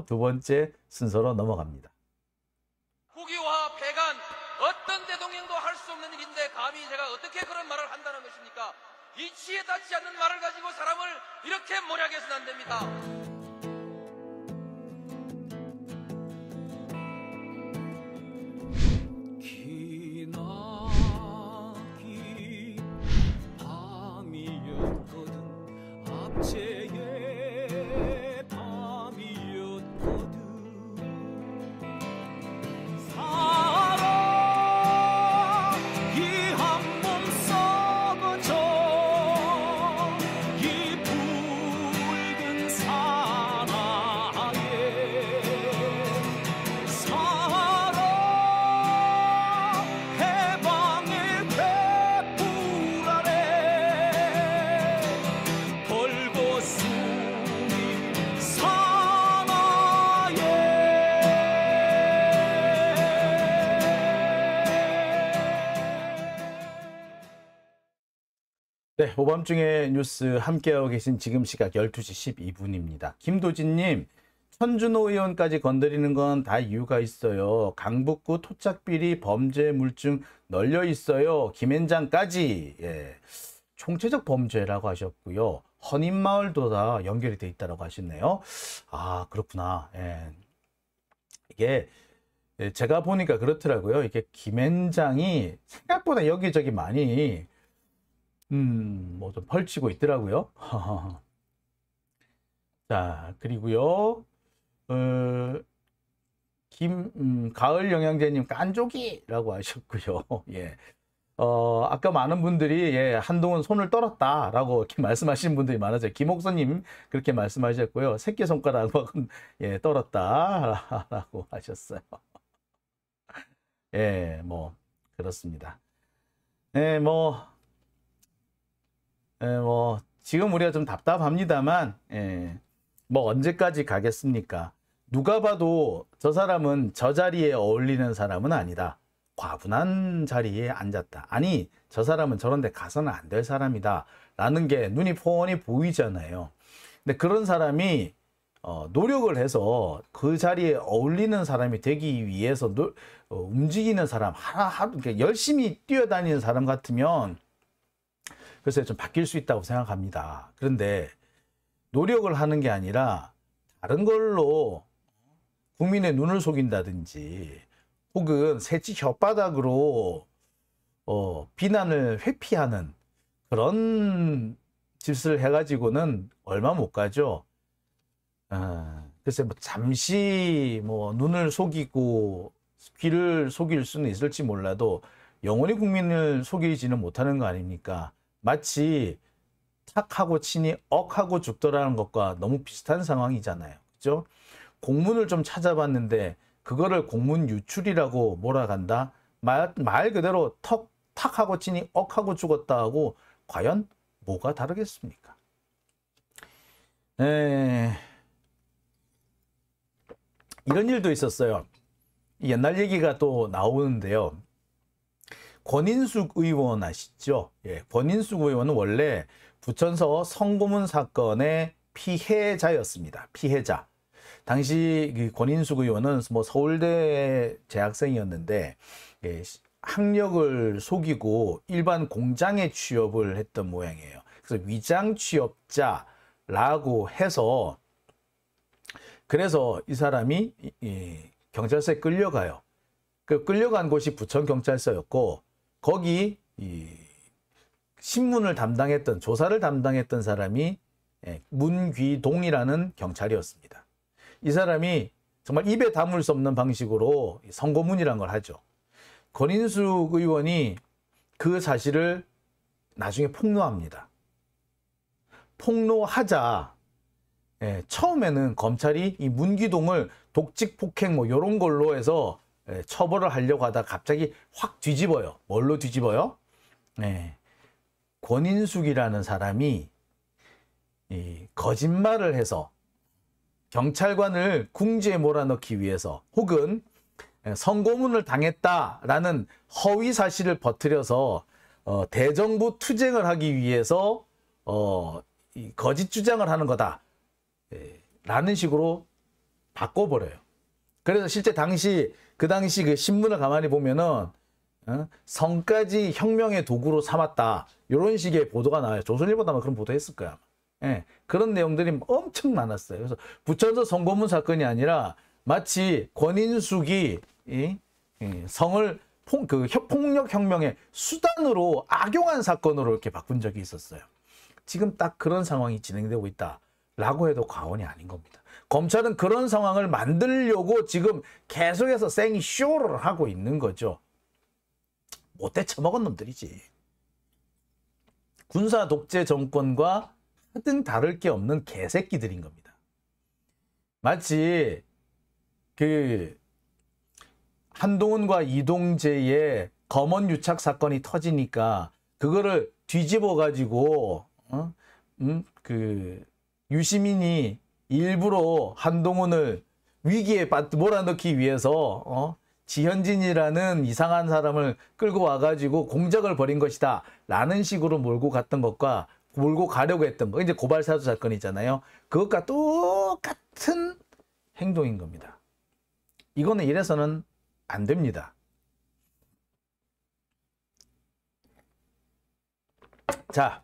두 번째 순서로 넘어갑니다. 국유화, 폐간, 어떤 대통령도 할 수 없는 일인데 감히 제가 어떻게 그런 말을 한다는 것입니까? 이치에 닿지 않는 말을 가지고 사람을 이렇게 몰약해서는 안 됩니다. 기나긴 밤이었거든. 압제의 밤이었거든. 사랑이 한 몸 썩어져 이 붉은 사나에 사랑 해방의 횃불 아래 벌거숭이 사나에. 네, 오밤중에 뉴스 함께하고 계신 지금 시각 12시 12분입니다. 김도진님, 천준호 의원까지 건드리는 건 다 이유가 있어요. 강북구 토착비리 범죄 물증 널려 있어요. 김앤장까지. 예, 총체적 범죄라고 하셨고요. 헌인마을도 다 연결이 돼 있다고 하셨네요. 아, 그렇구나. 예. 이게 제가 보니까 그렇더라고요. 이게 김앤장이 생각보다 여기저기 많이 뭐 좀 펼치고 있더라고요. 자, 그리고요, 가을 영양제님 깐족이라고 하셨고요. 예. 아까 많은 분들이 예, 한동훈 손을 떨었다라고 이렇게 말씀하시는 분들이 많아서요. 김옥선님 그렇게 말씀하셨고요. 새끼손가락은 예, 떨었다라고 하셨어요. 예, 뭐 그렇습니다. 예, 뭐 지금 우리가 좀 답답합니다만, 뭐 언제까지 가겠습니까? 누가 봐도 저 사람은 저 자리에 어울리는 사람은 아니다. 과분한 자리에 앉았다. 아니, 저 사람은 저런 데 가서는 안 될 사람이다. 라는 게 눈이 뻔히 보이잖아요. 근데 그런 사람이 노력을 해서 그 자리에 어울리는 사람이 되기 위해서 움직이는 사람, 하루 열심히 뛰어다니는 사람 같으면 글쎄 좀 바뀔 수 있다고 생각합니다. 그런데 노력을 하는 게 아니라 다른 걸로 국민의 눈을 속인다든지 혹은 새치 혓바닥으로 비난을 회피하는 그런 짓을 해가지고는 얼마 못 가죠. 글쎄 뭐 잠시 뭐 눈을 속이고 귀를 속일 수는 있을지 몰라도 영원히 국민을 속이지는 못하는 거 아닙니까? 마치 탁하고 치니 억하고 죽더라는 것과 너무 비슷한 상황이잖아요. 그죠? 공문을 좀 찾아봤는데 그거를 공문 유출이라고 몰아간다? 말 그대로 탁하고 치니 억하고 죽었다 하고 과연 뭐가 다르겠습니까? 이런 일도 있었어요. 옛날 얘기가 또 나오는데요. 권인숙 의원 아시죠? 예, 권인숙 의원은 원래 부천서 성고문 사건의 피해자였습니다. 피해자. 당시 그 권인숙 의원은 뭐 서울대 재학생이었는데 예, 학력을 속이고 일반 공장에 취업을 했던 모양이에요. 그래서 위장 취업자라고 해서 그래서 이 사람이 경찰서에 끌려가요. 그 끌려간 곳이 부천경찰서였고 거기 신문을 담당했던 조사를 담당했던 사람이 문귀동이라는 경찰이었습니다. 이 사람이 정말 입에 담을 수 없는 방식으로 선고문이라는 걸 하죠. 권인숙 의원이 그 사실을 나중에 폭로합니다. 폭로하자 처음에는 검찰이 이 문귀동을 독직 폭행 뭐 이런 걸로 해서 처벌을 하려고 하다 갑자기 확 뒤집어요. 뭘로 뒤집어요? 권인숙이라는 사람이 거짓말을 해서 경찰관을 궁지에 몰아넣기 위해서 혹은 선고문을 당했다라는 허위 사실을 퍼뜨려서 대정부 투쟁을 하기 위해서 거짓 주장을 하는 거다 라는 식으로 바꿔버려요. 그래서 실제 그 당시 그 신문을 가만히 보면은 성까지 혁명의 도구로 삼았다. 이런 식의 보도가 나와요. 조선일보도 아마 그런 보도 했을 거야. 예, 그런 내용들이 엄청 많았어요. 그래서 부천서 성고문 사건이 아니라 마치 권인숙이 성을 폭력 혁명의 수단으로 악용한 사건으로 이렇게 바꾼 적이 있었어요. 지금 딱 그런 상황이 진행되고 있다라고 해도 과언이 아닌 겁니다. 검찰은 그런 상황을 만들려고 지금 계속해서 생쇼를 하고 있는 거죠. 못돼 처먹은 놈들이지. 군사 독재 정권과 하등 다를 게 없는 개새끼들인 겁니다. 마치 그 한동훈과 이동재의 검언 유착 사건이 터지니까 그거를 뒤집어 가지고 그 유시민이 일부러 한동훈을 위기에 몰아넣기 위해서 지현진이라는 이상한 사람을 끌고 와가지고 공작을 벌인 것이다 라는 식으로 몰고 갔던 것과 몰고 가려고 했던 거, 이제 고발사주 사건이잖아요. 그것과 똑같은 행동인 겁니다. 이거는 이래서는 안 됩니다. 자,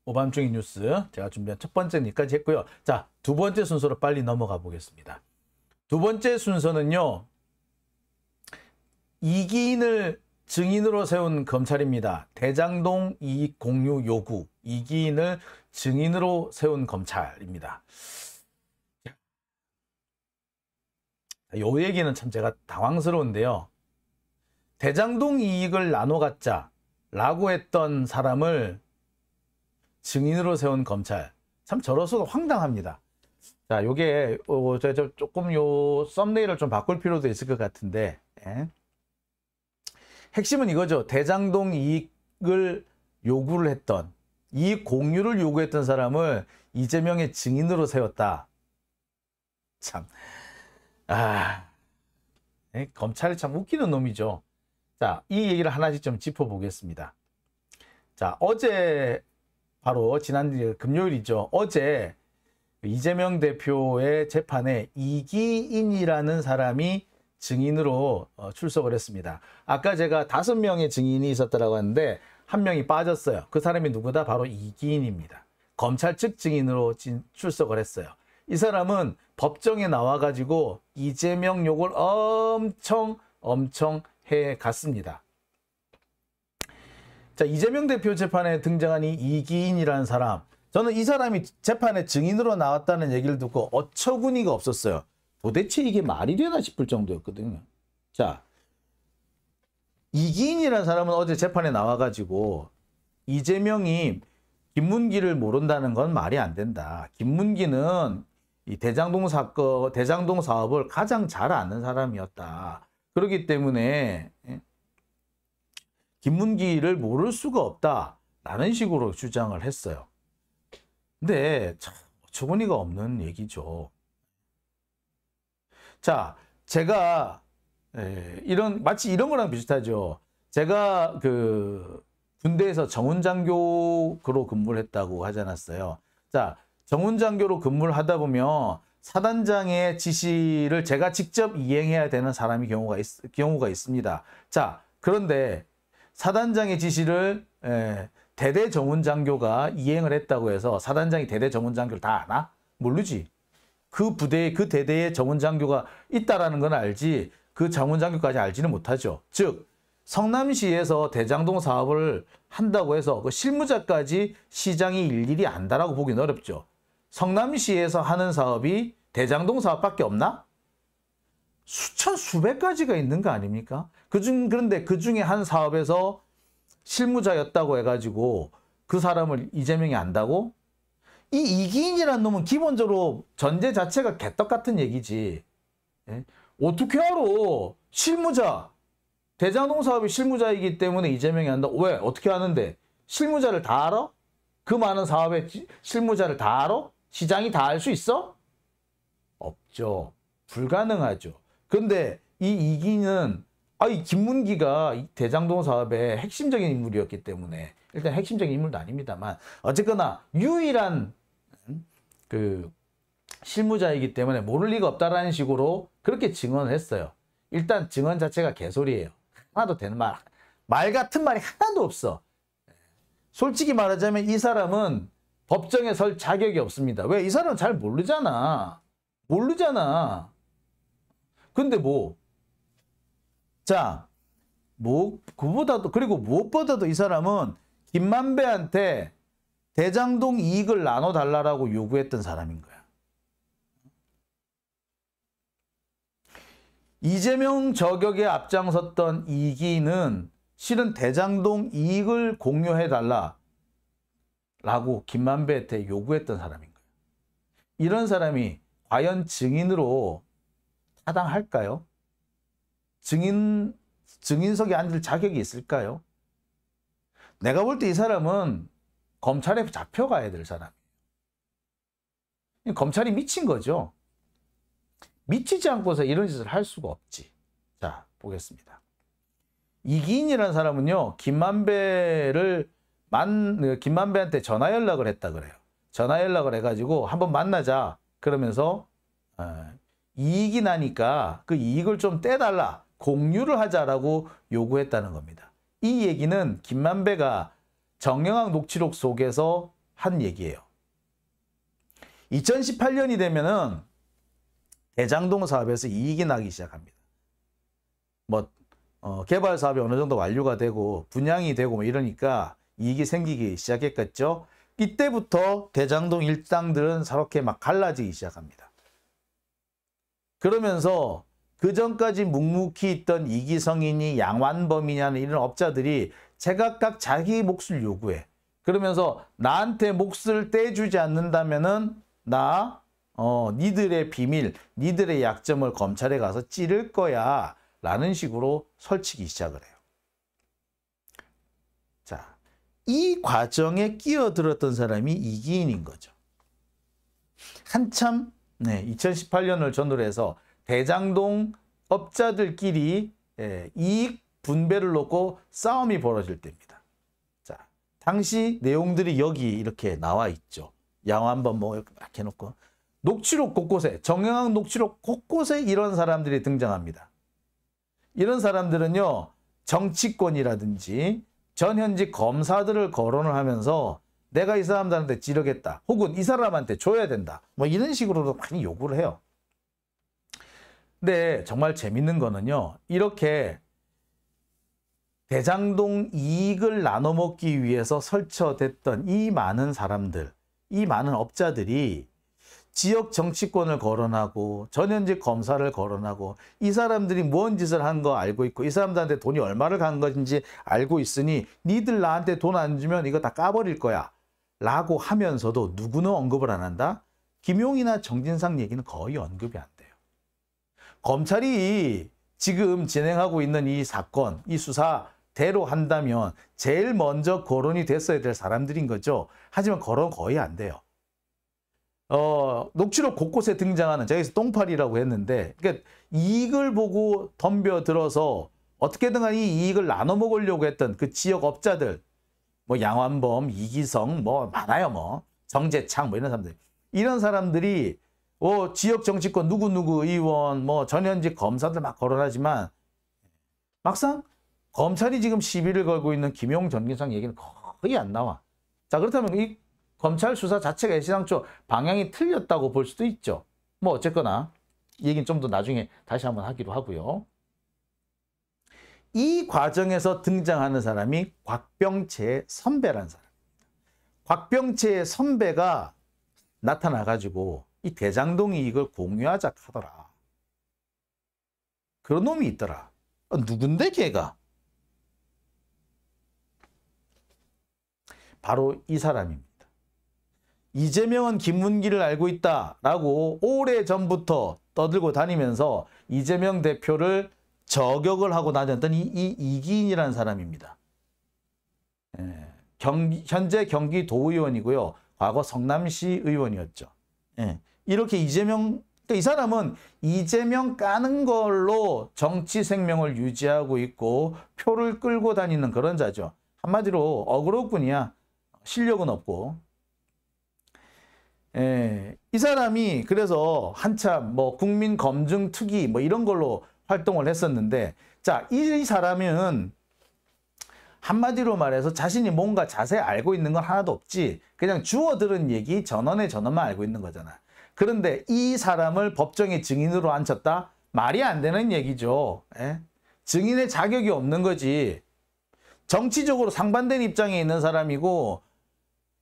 오밤중의 뉴스 제가 준비한 첫 번째는 여기까지 했고요. 자, 두 번째 순서로 빨리 넘어가 보겠습니다. 두 번째 순서는요, 이기인을 증인으로 세운 검찰입니다. 대장동 이익 공유 요구, 이기인을 증인으로 세운 검찰입니다. 요 얘기는 참 제가 당황스러운데요. 대장동 이익을 나눠 갖자라고 했던 사람을 증인으로 세운 검찰, 참 저로서도 황당합니다. 자, 요게 조금 요 썸네일을 좀 바꿀 필요도 있을 것 같은데, 핵심은 이거죠. 대장동 이익을 요구를 했던, 이익 공유를 요구했던 사람을 이재명의 증인으로 세웠다. 참, 검찰이 참 웃기는 놈이죠. 자, 이 얘기를 하나씩 좀 짚어보겠습니다. 자, 어제 바로 지난 금요일이죠. 어제 이재명 대표의 재판에 이기인이라는 사람이 증인으로 출석을 했습니다. 아까 제가 5명의 증인이 있었다고 하는데 한 명이 빠졌어요. 그 사람이 누구다? 바로 이기인입니다. 검찰 측 증인으로 출석을 했어요. 이 사람은 법정에 나와가지고 이재명 욕을 엄청 해갔습니다. 자, 이재명 대표 재판에 등장한 이 이기인이라는 사람, 저는 이 사람이 재판에 증인으로 나왔다는 얘기를 듣고 어처구니가 없었어요. 도대체 이게 말이 되나 싶을 정도였거든요. 자, 이기인이라는 사람은 어제 재판에 나와가지고 이재명이 김문기를 모른다는 건 말이 안 된다. 김문기는 이 대장동 사건, 대장동 사업을 가장 잘 아는 사람이었다. 그렇기 때문에 김문기를 모를 수가 없다라는 식으로 주장을 했어요. 근데 참 어처구니가 없는 얘기죠. 자, 제가 마치 이런 거랑 비슷하죠. 제가 그 군대에서 정훈장교로 근무를 했다고 하지 않았어요. 자, 정훈장교로 근무를 하다 보면 사단장의 지시를 제가 직접 이행해야 되는 사람이 경우가 있습니다. 자, 그런데 사단장의 지시를 대대 정훈장교가 이행을 했다고 해서 사단장이 대대 정훈장교를 다 아나? 모르지. 그 부대에, 그 대대에 정훈장교가 있다라는 건 알지, 그 정훈장교까지 알지는 못하죠. 즉, 성남시에서 대장동 사업을 한다고 해서 그 실무자까지 시장이 일일이 안다라고 보기는 어렵죠. 성남시에서 하는 사업이 대장동 사업밖에 없나? 수천 수백 가지가 있는 거 아닙니까? 그런데 그 중에 한 사업에서 실무자였다고 해가지고 그 사람을 이재명이 안다고? 이 이기인이라는 놈은 기본적으로 전제 자체가 개떡 같은 얘기지. 어떻게 알아? 실무자. 대장동 사업이 실무자이기 때문에 이재명이 한다. 왜? 어떻게 아는데? 실무자를 다 알아? 그 많은 사업의 실무자를 다 알아? 시장이 다 알 수 있어? 없죠. 불가능하죠. 그런데 이 이기는 이 김문기가 이 대장동 사업의 핵심적인 인물이었기 때문에, 일단 핵심적인 인물도 아닙니다만 어쨌거나 유일한 그 실무자이기 때문에 모를 리가 없다라는 식으로 그렇게 증언을 했어요. 일단 증언 자체가 개소리예요. 하나도 되는 말 같은 말이 하나도 없어. 솔직히 말하자면 이 사람은 법정에 설 자격이 없습니다. 왜? 이 사람은 잘 모르잖아. 근데 그보다도, 그리고 무엇보다도 이 사람은 김만배한테 대장동 이익을 나눠달라고 요구했던 사람인 거야. 이재명 저격에 앞장섰던 이기는 실은 대장동 이익을 공유해달라라고 김만배한테 요구했던 사람인 거예요. 이런 사람이 과연 증인으로 타당할까요? 증인석에 앉을 자격이 있을까요? 내가 볼 때 이 사람은 검찰에 잡혀가야 될 사람이에요. 검찰이 미친 거죠. 미치지 않고서 이런 짓을 할 수가 없지. 자, 보겠습니다. 이기인이라는 사람은요, 김만배한테 전화 연락을 했다 그래요. 전화 연락을 해가지고 한번 만나자. 그러면서 이익이 나니까 그 이익을 좀 떼달라. 공유를 하자라고 요구했다는 겁니다. 이 얘기는 김만배가 정영학 녹취록 속에서 한 얘기예요. 2018년이 되면은 대장동 사업에서 이익이 나기 시작합니다. 개발 사업이 어느 정도 완료가 되고 분양이 되고 이러니까 이익이 생기기 시작했겠죠. 이때부터 대장동 일당들은 저렇게 막 갈라지기 시작합니다. 그러면서 그 전까지 묵묵히 있던 이기성이니 양완범이냐는 이런 업자들이 제각각 자기 몫을 요구해. 그러면서 나한테 몫을 떼주지 않는다면은 니들의 비밀, 니들의 약점을 검찰에 가서 찌를 거야 라는 식으로 설치기 시작을 해요. 자, 이 과정에 끼어들었던 사람이 이기인인 거죠. 한참 2018년을 전후로 해서 대장동 업자들끼리 이익 분배를 놓고 싸움이 벌어질 때입니다. 자, 당시 내용들이 여기 이렇게 나와 있죠. 양완범 이렇게 막 해놓고 녹취록 곳곳에, 정영학 녹취록 곳곳에 이런 사람들이 등장합니다. 이런 사람들은요, 정치권이라든지 전현직 검사들을 거론을 하면서 내가 이 사람들한테 지르겠다. 혹은 이 사람한테 줘야 된다. 이런 식으로도 많이 요구를 해요. 근데 정말 재밌는 거는요, 이렇게 대장동 이익을 나눠 먹기 위해서 설쳐댔던 이 많은 사람들, 이 많은 업자들이 지역 정치권을 거론하고 전현직 검사를 거론하고 이 사람들이 뭔 짓을 한 거 알고 있고 이 사람들한테 돈이 얼마를 간 것인지 알고 있으니 니들 나한테 돈 안 주면 이거 다 까버릴 거야 라고 하면서도 누구는 언급을 안 한다? 김용이나 정진상 얘기는 거의 언급이 안 돼요. 검찰이 지금 진행하고 있는 이 사건, 이 수사대로 한다면 제일 먼저 거론이 됐어야 될 사람들인 거죠. 하지만 거론 거의 안 돼요. 녹취록 곳곳에 등장하는, 제가 여기서 똥파리라고 했는데, 그러니까 이익을 보고 덤벼들어서 어떻게든 간에 이 이익을 나눠 먹으려고 했던 그 지역 업자들, 양완범, 이기성, 많아요, 정재창, 이런 사람들. 이런 사람들이, 지역 정치권 누구누구 의원, 전현직 검사들 막 거론하지만, 막상 검찰이 지금 시비를 걸고 있는 김용, 정진상 얘기는 거의 안 나와. 자, 그렇다면 이 검찰 수사 자체가 애시당초 방향이 틀렸다고 볼 수도 있죠. 어쨌거나 이 얘기는 좀 더 나중에 다시 한번 하기로 하고요. 이 과정에서 등장하는 사람이 곽병채의 선배라는 사람입니다. 곽병채의 선배가 나타나가지고 이 대장동 이익을 공유하자 하더라. 그런 놈이 있더라. 누군데 걔가? 바로 이 사람입니다. 이재명은 김문기를 알고 있다라고 오래전부터 떠들고 다니면서 이재명 대표를 저격을 하고 다녔던 이 이기인이라는 사람입니다. 현재 경기도의원이고요. 과거 성남시 의원이었죠. 이렇게 이재명, 그러니까 이 사람은 이재명 까는 걸로 정치 생명을 유지하고 있고 표를 끌고 다니는 그런 자죠. 한마디로 어그로꾼이야. 실력은 없고. 이 사람이 그래서 한참 뭐 국민검증특위 뭐 이런 걸로 활동을 했었는데, 자, 이 사람은 한마디로 말해서 자신이 뭔가 자세히 알고 있는 건 하나도 없지, 그냥 주워 들은 얘기 전원의 전원만 알고 있는 거잖아. 그런데 이 사람을 법정에 증인으로 앉혔다? 말이 안 되는 얘기죠. 증인의 자격이 없는 거지. 정치적으로 상반된 입장에 있는 사람이고,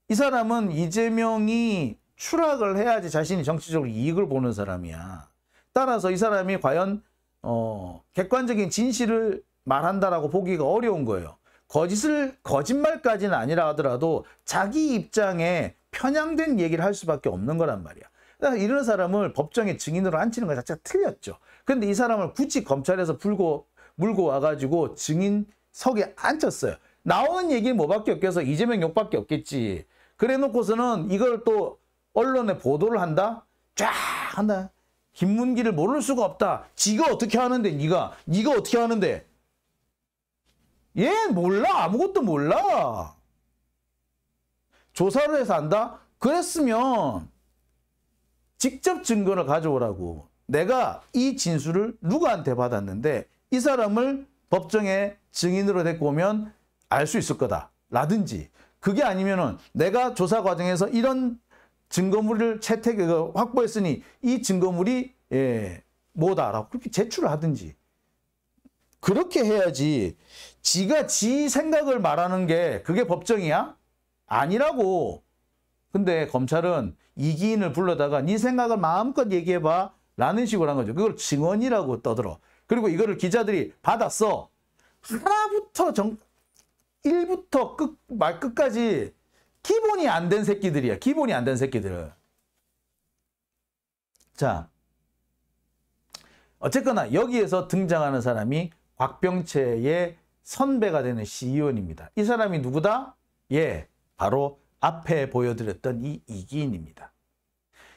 이 사람은 이재명이 추락을 해야지 자신이 정치적으로 이익을 보는 사람이야. 따라서 이 사람이 과연 객관적인 진실을 말한다라고 보기가 어려운 거예요. 거짓말까지는 아니라 하더라도 자기 입장에 편향된 얘기를 할 수밖에 없는 거란 말이야. 그러니까 이런 사람을 법정에 증인으로 앉히는 것 자체가 틀렸죠. 그런데 이 사람을 굳이 검찰에서 물고 와가지고 증인석에 앉혔어요. 나오는 얘기는 뭐밖에 없겠어? 이재명 욕밖에 없겠지. 그래 놓고서는 이걸 또 언론에 보도를 한다? 쫙 한다. 김문기를 모를 수가 없다. 지가 어떻게 하는데, 네가 어떻게 하는데? 얘 몰라. 아무것도 몰라. 조사를 해서 안다? 그랬으면 직접 증거를 가져오라고. 내가 이 진술을 누구한테 받았는데 이 사람을 법정에 증인으로 데리고 오면 알 수 있을 거다. 라든지. 그게 아니면은 내가 조사 과정에서 이런 증거물을 확보했으니 이 증거물이 뭐다라고 그렇게 제출을 하든지. 그렇게 해야지. 지가 지 생각을 말하는 게 그게 법정이야? 아니라고. 근데 검찰은 이기인을 불러다가 네 생각을 마음껏 얘기해봐 라는 식으로 한 거죠. 그걸 증언이라고 떠들어. 그리고 이거를 기자들이 받았어. 하나부터 1부터 말 끝까지 기본이 안 된 새끼들이야. 기본이 안 된 새끼들. 자, 어쨌거나 여기에서 등장하는 사람이 곽병채의 선배가 되는 시의원입니다. 이 사람이 누구다? 예, 바로 앞에 보여드렸던 이 이기인입니다.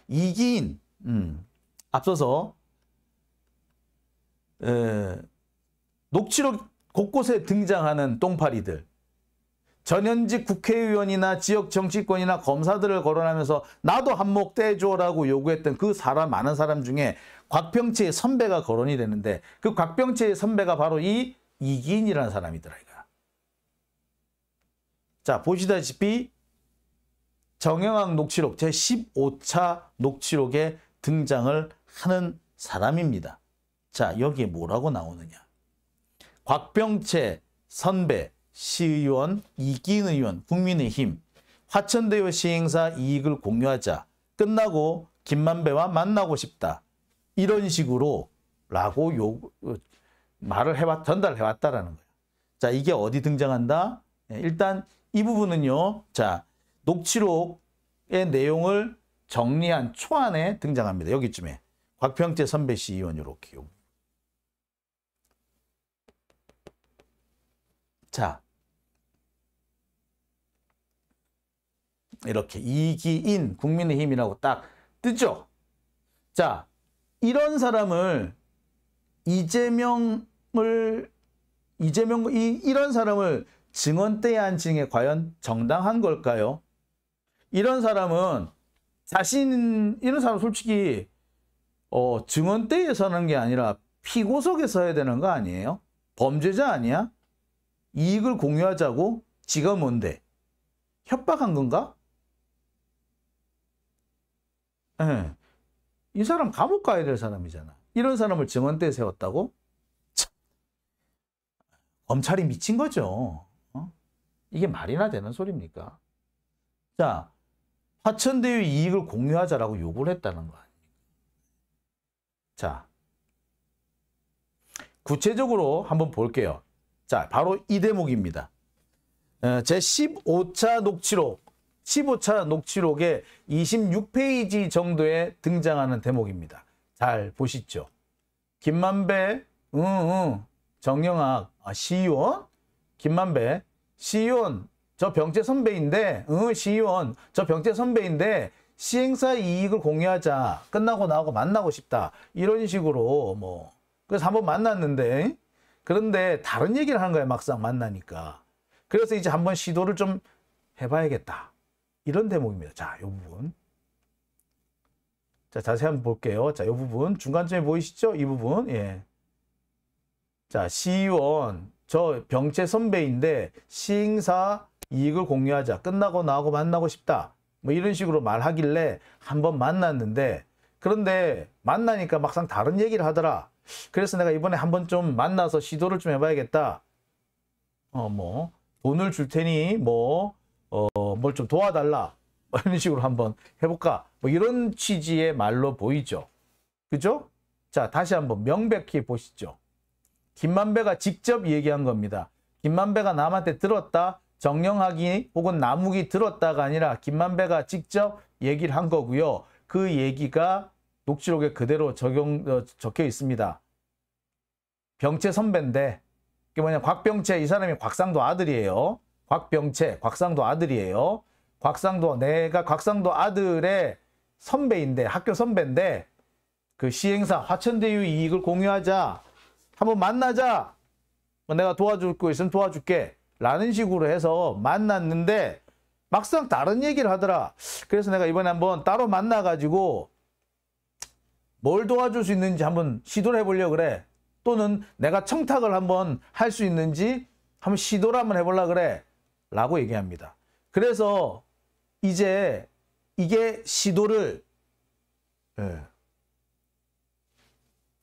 이기인, 앞서서 녹취록 곳곳에 등장하는 똥파리들, 전현직 국회의원이나 지역 정치권이나 검사들을 거론하면서 나도 한몫 떼줘라고 요구했던 그 많은 사람 중에 곽병채의 선배가 거론이 되는데, 그 곽병채의 선배가 바로 이 이기인이라는 사람이더라. 이거. 자, 보시다시피 정영학 녹취록 제15차 녹취록에 등장을 하는 사람입니다. 자, 여기에 뭐라고 나오느냐. 곽병채 선배, 시의원, 이기인 의원, 국민의힘, 화천대유 시행사 이익을 공유하자. 끝나고 김만배와 만나고 싶다. 이런 식으로 라고 전달을 해왔다라는 거예요. 자, 이게 어디 등장한다? 일단 이 부분은요. 자, 녹취록의 내용을 정리한 초안에 등장합니다. 여기쯤에. 곽병채 선배 시의원 이렇게. 자, 이렇게 이기인 국민의힘이라고 딱 뜨죠. 자, 이런 사람을 이런 사람을 증언대에 앉힌 게 과연 정당한 걸까요? 이런 사람은 이런 사람 솔직히 증언대에 서는 게 아니라 피고석에 서야 되는 거 아니에요? 범죄자 아니야? 이익을 공유하자고? 지가 뭔데? 협박한 건가? 네. 이 사람 감옥 가야 될 사람이잖아. 이런 사람을 증언대에 세웠다고? 참. 검찰이 미친 거죠. 이게 말이나 되는 소리입니까? 자, 화천대유 이익을 공유하자라고 요구를 했다는 거 아닙니까? 자, 구체적으로 한번 볼게요. 자, 바로 이 대목입니다. 제15차 녹취록, 15차 녹취록에 26페이지 정도에 등장하는 대목입니다. 잘 보시죠. 김만배, 정영학, 시의원, 김만배, 시의원, 저 병채 선배인데, 시의원, 저 병채 선배인데, 시행사 이익을 공유하자. 끝나고 나하고 만나고 싶다. 이런 식으로 그래서 한번 만났는데, 그런데 다른 얘기를 하는 거야, 막상 만나니까. 그래서 이제 한번 시도를 좀 해봐야겠다. 이런 대목입니다. 자, 이 부분. 자, 자세히 한번 볼게요. 자, 이 부분 중간점에 보이시죠? 이 부분. 예. 자, 시의원 저 병채 선배인데 시행사 이익을 공유하자. 끝나고 나하고 만나고 싶다. 뭐 이런 식으로 말하길래 한번 만났는데 그런데 만나니까 막상 다른 얘기를 하더라. 그래서 내가 이번에 한번 좀 만나서 시도를 좀 해봐야겠다. 뭐 돈을 줄 테니 뭘 좀 도와달라. 뭐 이런 식으로 한번 해볼까. 뭐 이런 취지의 말로 보이죠. 그죠? 자, 다시 한번 명백히 보시죠. 김만배가 직접 얘기한 겁니다. 김만배가 남한테 들었다. 정영학이 혹은 남욱이 들었다가 아니라 김만배가 직접 얘기를 한 거고요. 그 얘기가 녹취록에 그대로 적혀 있습니다. 병채 선배인데 그게 뭐냐, 곽병채, 이 사람이 곽상도 아들이에요. 곽병채, 곽상도 아들이에요. 내가 곽상도 아들의 선배인데, 학교 선배인데 그 시행사 화천대유 이익을 공유하자. 한번 만나자. 내가 도와줄 거 있으면 도와줄게. 라는 식으로 해서 만났는데 막상 다른 얘기를 하더라. 그래서 내가 이번에 한번 따로 만나가지고 뭘 도와줄 수 있는지 한번 시도를 해보려고 그래. 또는 내가 청탁을 한번 할 수 있는지 한번 시도를 한번 해보려고 그래. 라고 얘기합니다. 그래서 이제 이게 시도를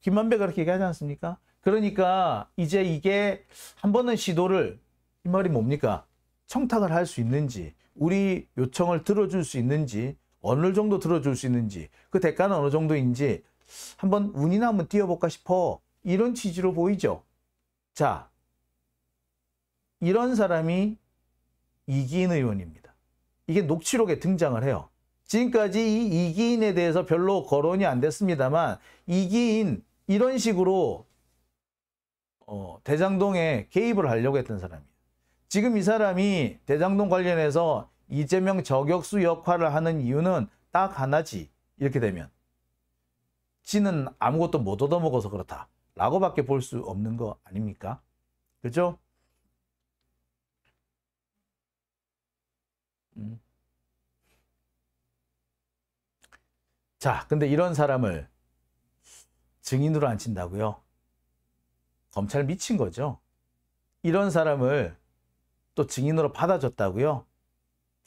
김만배가 그렇게 얘기하지 않습니까? 그러니까 이제 이게 한 번은 시도를, 이 말이 뭡니까? 청탁을 할 수 있는지, 우리 요청을 들어줄 수 있는지, 어느 정도 들어줄 수 있는지, 그 대가는 어느 정도인지 한번 운이나 한번 띄워볼까 싶어. 이런 취지로 보이죠. 자, 이런 사람이 이기인 의원입니다. 이게 녹취록에 등장을 해요. 지금까지 이 이기인에 대해서 별로 거론이 안 됐습니다만 이기인 이런 식으로 대장동에 개입을 하려고 했던 사람이에요. 지금 이 사람이 대장동 관련해서 이재명 저격수 역할을 하는 이유는 딱 하나지. 이렇게 되면 지는 아무것도 못 얻어먹어서 그렇다 라고밖에 볼 수 없는 거 아닙니까? 그죠? 자, 근데 이런 사람을 증인으로 앉힌다고요? 검찰 미친 거죠. 이런 사람을 또 증인으로 받아줬다고요?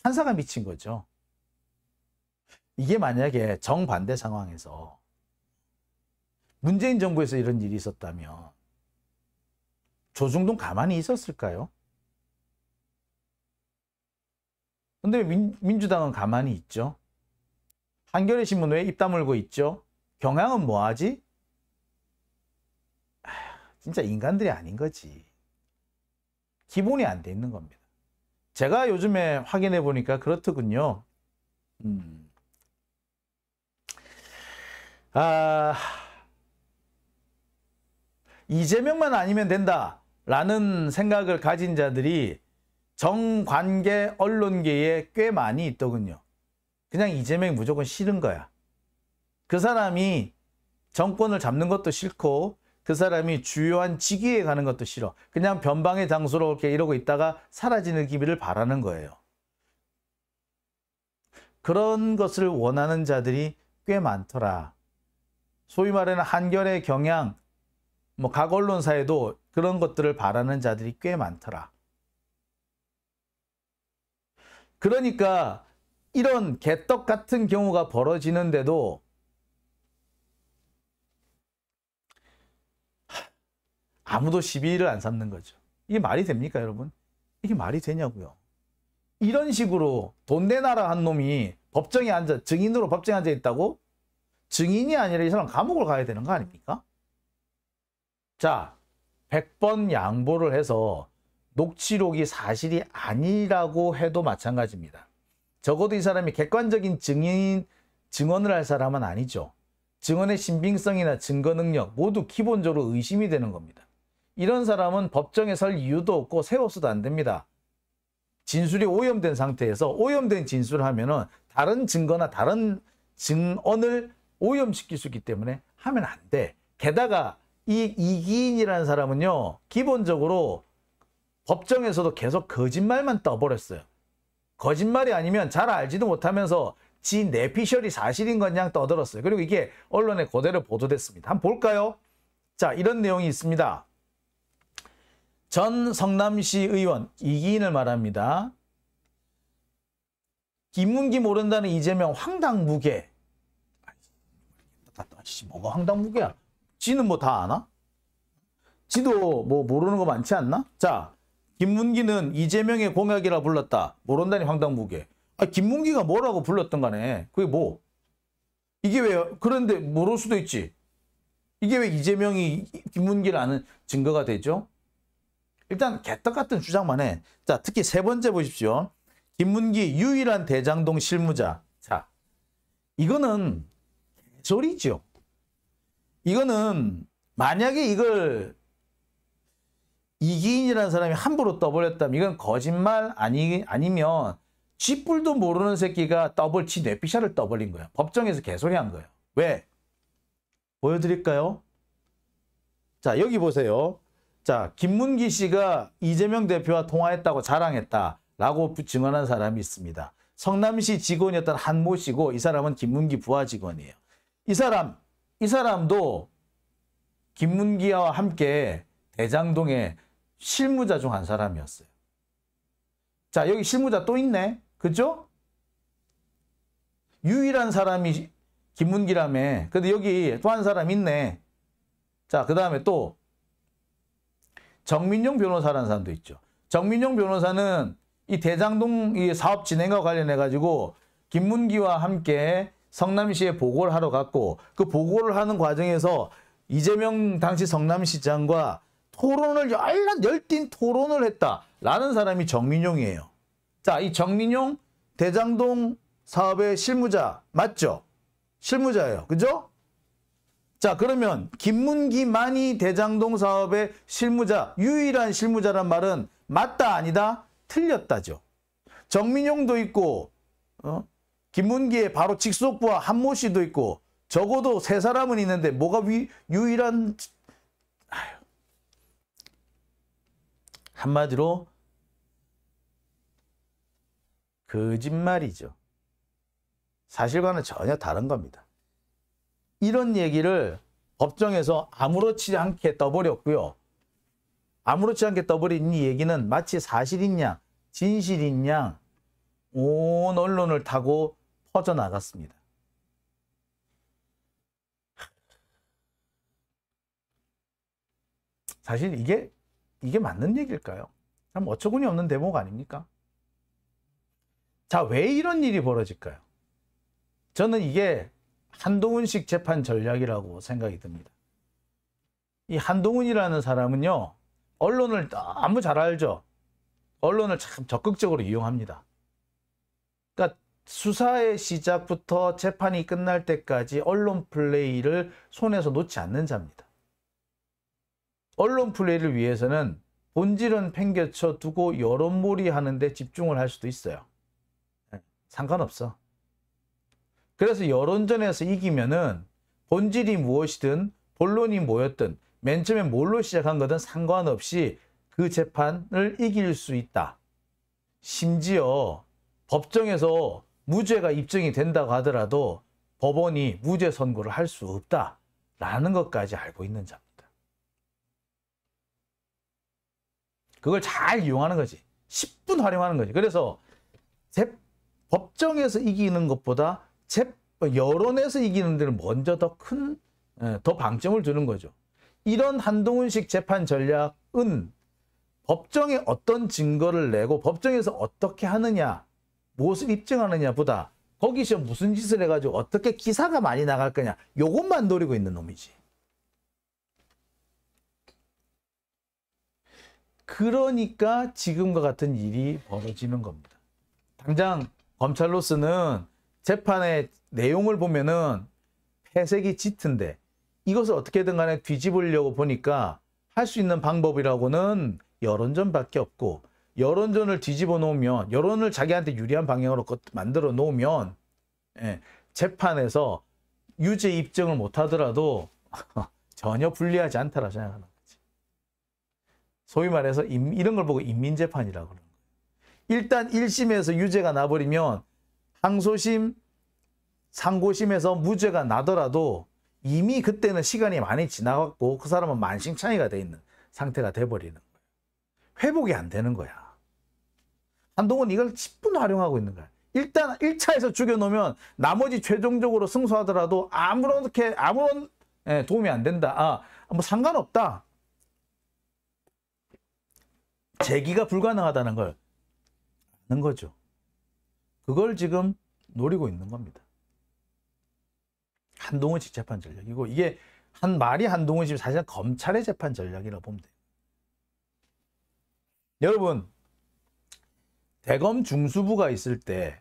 판사가 미친 거죠. 이게 만약에 정반대 상황에서 문재인 정부에서 이런 일이 있었다면 조중동 가만히 있었을까요? 근데 왜 민주당은 가만히 있죠? 한겨레 신문 왜 입 다물고 있죠? 경향은 뭐하지? 진짜 인간들이 아닌 거지. 기본이 안 돼 있는 겁니다. 제가 요즘에 확인해 보니까 그렇더군요. 이재명만 아니면 된다라는 생각을 가진 자들이 정관계 언론계에 꽤 많이 있더군요. 그냥 이재명이 무조건 싫은 거야. 그 사람이 정권을 잡는 것도 싫고 그 사람이 주요한 직위에 가는 것도 싫어. 그냥 변방의 장소로 이렇게 이러고 있다가 사라지는 기미를 바라는 거예요. 그런 것을 원하는 자들이 꽤 많더라. 소위 말하는 한겨레, 경향, 각 언론사에도 그런 것들을 바라는 자들이 꽤 많더라. 그러니까 이런 개떡 같은 경우가 벌어지는데도 아무도 시비를 안 삼는 거죠. 이게 말이 됩니까, 여러분? 이게 말이 되냐고요. 이런 식으로 돈 내놔라 한 놈이 법정에 앉아, 증인으로 법정에 앉아 있다고? 증인이 아니라 이 사람 감옥을 가야 되는 거 아닙니까? 자, 100번 양보를 해서 녹취록이 사실이 아니라고 해도 마찬가지입니다. 적어도 이 사람이 객관적인 증언을 할 사람은 아니죠. 증언의 신빙성이나 증거 능력 모두 기본적으로 의심이 되는 겁니다. 이런 사람은 법정에 설 이유도 없고 세워서도 안 됩니다. 진술이 오염된 상태에서 오염된 진술을 하면은 다른 증거나 다른 증언을 오염시킬 수 있기 때문에 하면 안 돼. 게다가 이 이기인이라는 사람은요, 기본적으로 법정에서도 계속 거짓말만 떠버렸어요. 거짓말이 아니면 잘 알지도 못하면서 지 내피셜이 사실인 건 그냥 떠들었어요. 그리고 이게 언론에 그대로 보도됐습니다. 한번 볼까요? 자, 이런 내용이 있습니다. 전 성남시 의원 이기인을 말합니다. 김문기 모른다는 이재명 황당무계. 뭐가 황당무계야? 지는 뭐 다 아나? 지도 뭐 모르는 거 많지 않나? 자, 김문기는 이재명의 공약이라 불렀다. 모른다니 황당무계. 아, 김문기가 뭐라고 불렀던 간에 그게 뭐? 이게 왜 그런데 모를 수도 있지. 이게 왜 이재명이 김문기를 아는 증거가 되죠? 일단 개떡 같은 주장만 해. 자, 특히 세 번째 보십시오. 김문기 유일한 대장동 실무자. 자, 이거는 소리죠. 이거는 만약에 이걸 이기인이라는 사람이 함부로 떠버렸다면 이건 거짓말 아니면 쥐뿔도 모르는 새끼가 지 뇌피셜을 떠버린 거야. 법정에서 개소리한 거예요. 왜? 보여드릴까요? 자, 여기 보세요. 자, 김문기 씨가 이재명 대표와 통화했다고 자랑했다라고 증언한 사람이 있습니다. 성남시 직원이었던 한모 씨고 이 사람은 김문기 부하 직원이에요. 이 사람도 김문기와 함께 대장동의 실무자 중 한 사람이었어요. 자, 여기 실무자 또 있네. 그죠? 유일한 사람이 김문기라며. 근데 여기 또 한 사람 있네. 자, 그 다음에 또 정민용 변호사라는 사람도 있죠. 정민용 변호사는 이 대장동 이 사업 진행과 관련해가지고 김문기와 함께 성남시에 보고를 하러 갔고 그 보고를 하는 과정에서 이재명 당시 성남시장과 토론을 열띤 토론을 했다라는 사람이 정민용이에요. 자, 이 정민용 대장동 사업의 실무자 맞죠? 실무자예요. 그죠? 자, 그러면 김문기만이 대장동 사업의 실무자, 유일한 실무자란 말은 맞다 아니다? 틀렸다죠. 정민용도 있고 김문기의 바로 직속부하 한모 씨도 있고 적어도 세 사람은 있는데 뭐가 유일한 한마디로 거짓말이죠. 사실과는 전혀 다른 겁니다. 이런 얘기를 법정에서 아무렇지 않게 떠버렸고요. 아무렇지 않게 떠버린 이 얘기는 마치 사실인 양, 진실인 양 온 언론을 타고 퍼져나갔습니다. 사실 이게 맞는 얘기일까요? 참 어처구니 없는 대목 아닙니까? 자, 왜 이런 일이 벌어질까요? 저는 이게 한동훈식 재판 전략이라고 생각이 듭니다. 이 한동훈이라는 사람은요, 언론을 너무 잘 알죠. 언론을 참 적극적으로 이용합니다. 그러니까 수사의 시작부터 재판이 끝날 때까지 언론 플레이를 손에서 놓지 않는 자입니다. 언론 플레이를 위해서는 본질은 팽개쳐 두고 여론몰이 하는데 집중을 할 수도 있어요. 상관없어. 그래서 여론전에서 이기면은 본질이 무엇이든 본론이 뭐였든 맨 처음에 뭘로 시작한 거든 상관없이 그 재판을 이길 수 있다. 심지어 법정에서 무죄가 입증이 된다고 하더라도 법원이 무죄 선고를 할 수 없다라는 것까지 알고 있는 자입니다. 그걸 잘 이용하는 거지. 10분 활용하는 거지. 그래서 법정에서 이기는 것보다 여론에서 이기는 데는 먼저 더 방점을 두는 거죠. 이런 한동훈식 재판 전략은 법정에 어떤 증거를 내고 법정에서 어떻게 하느냐, 무엇을 입증하느냐보다 거기서 무슨 짓을 해가지고 어떻게 기사가 많이 나갈 거냐, 요것만 노리고 있는 놈이지. 그러니까 지금과 같은 일이 벌어지는 겁니다. 당장 검찰로서는 재판의 내용을 보면은 패색이 짙은데 이것을 어떻게든 간에 뒤집으려고 보니까 할 수 있는 방법이라고는 여론전밖에 없고, 여론전을 뒤집어 놓으면, 여론을 자기한테 유리한 방향으로 만들어 놓으면 재판에서 유죄 입증을 못하더라도 전혀 불리하지 않다라 생각하는 거지. 소위 말해서 이런 걸 보고 인민재판이라고 그러는 거예요. 일단 1심에서 유죄가 나버리면 항소심, 상고심에서 무죄가 나더라도 이미 그때는 시간이 많이 지나갔고 그 사람은 만신창이가 돼 있는 상태가 돼버리는 거예요. 회복이 안 되는 거야. 한동훈 이걸 10분 활용하고 있는 거야. 일단 1차에서 죽여놓으면 나머지 최종적으로 승소하더라도 아무런 도움이 안 된다. 뭐 상관없다. 재기가 불가능하다는 걸 아는 거죠. 그걸 지금 노리고 있는 겁니다. 한동훈식 재판 전략이고 이게 한동훈식 사실은 검찰의 재판 전략이라고 보면 돼요. 여러분 대검 중수부가 있을 때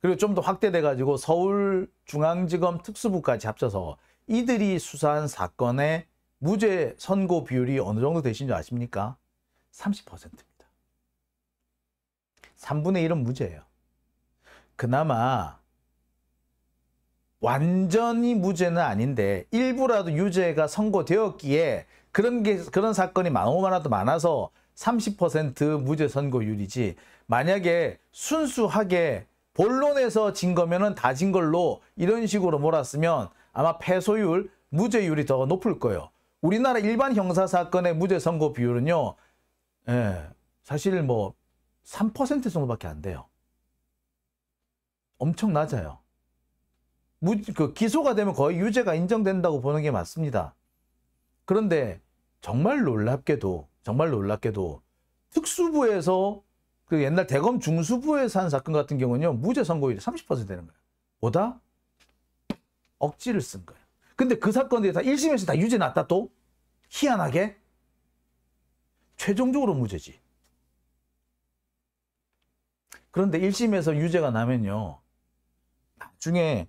그리고 좀 더 확대돼 가지고 서울중앙지검 특수부까지 합쳐서 이들이 수사한 사건의 무죄 선고 비율이 어느 정도 되신 줄 아십니까? 30%입니다. 3분의 1은 무죄예요. 그나마 완전히 무죄는 아닌데 일부라도 유죄가 선고되었기에 그런 사건이 많아도 많아서 30% 무죄 선고율이지, 만약에 순수하게 본론에서 진 거면은 다 진 걸로 이런 식으로 몰았으면 아마 패소율, 무죄율이 더 높을 거예요. 우리나라 일반 형사사건의 무죄 선고 비율은요, 사실 뭐 3% 정도밖에 안 돼요. 엄청 낮아요. 기소가 되면 거의 유죄가 인정된다고 보는 게 맞습니다. 그런데 정말 놀랍게도 특수부에서 그 옛날 대검 중수부에서 한 사건 같은 경우는요, 무죄 선고율이 30% 되는 거예요. 뭐다? 억지를 쓴 거예요. 근데 그 사건들이 다 1심에서 다 유죄 났다 또? 희한하게? 최종적으로 무죄지. 그런데 1심에서 유죄가 나면요, 나중에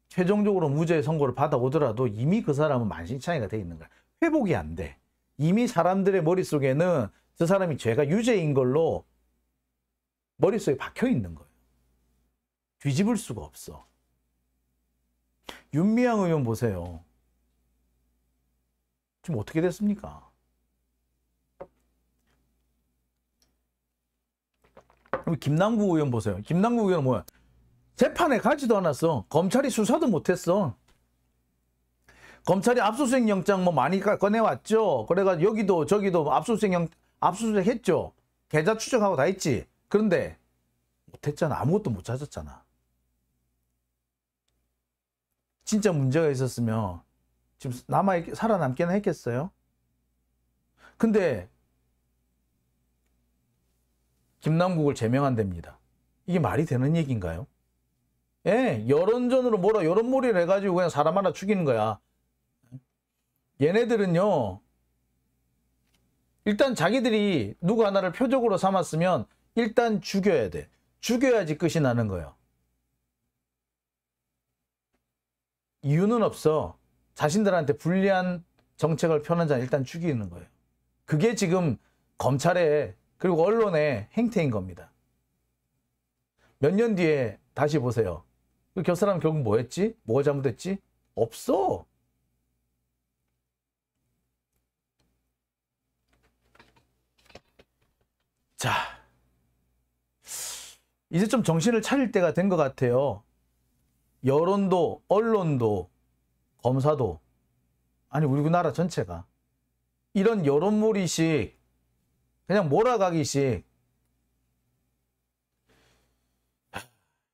최종적으로 무죄 선고를 받아오더라도 이미 그 사람은 만신창이가 돼 있는 거야. 회복이 안 돼. 이미 사람들의 머릿속에는 저 사람이 죄가 유죄인 걸로 머릿속에 박혀 있는 거예요. 뒤집을 수가 없어. 윤미향 의원 보세요. 지금 어떻게 됐습니까? 김남국 의원 보세요. 김남국 의원은 뭐야? 재판에 가지도 않았어. 검찰이 수사도 못했어. 검찰이 압수수색 영장 뭐 많이 꺼내왔죠. 그래가지고 여기도 저기도 압수수색 했죠. 계좌 추적하고 다 했지. 그런데 못했잖아. 아무것도 못 찾았잖아. 진짜 문제가 있었으면 지금 살아남기는 했겠어요? 근데 김남국을 제명한답니다. 이게 말이 되는 얘기인가요? 예, 여론전으로 여론몰이를 해가지고 그냥 사람 하나 죽이는 거야. 얘네들은요, 일단 자기들이 누구 하나를 표적으로 삼았으면 일단 죽여야 돼. 죽여야지 끝이 나는 거예요. 이유는 없어. 자신들한테 불리한 정책을 펴는 자는 일단 죽이는 거예요. 그게 지금 검찰의 그리고 언론의 행태인 겁니다. 몇 년 뒤에 다시 보세요. 그 사람 결국 뭐 했지? 뭐가 잘못했지? 없어. 자, 이제 좀 정신을 차릴 때가 된 것 같아요. 여론도, 언론도, 검사도, 아니 우리나라 전체가 이런 여론몰이식, 그냥 몰아가기식,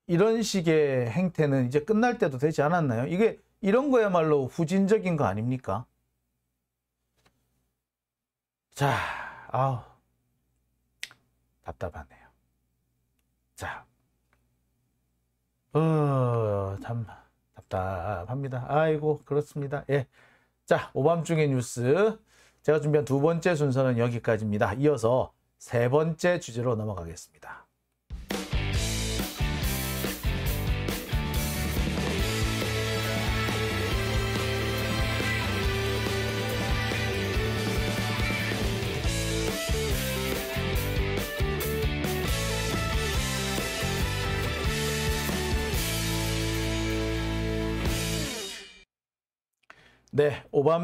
이런 식의 행태는 이제 끝날 때도 되지 않았나요? 이런 거야말로 후진적인 거 아닙니까? 자, 답답하네요. 자, 참 답답합니다. 아이고, 그렇습니다. 예. 자, 오밤중의 뉴스. 제가 준비한 두 번째 순서는 여기까지입니다. 이어서 세 번째 주제로 넘어가겠습니다. 네, 오밤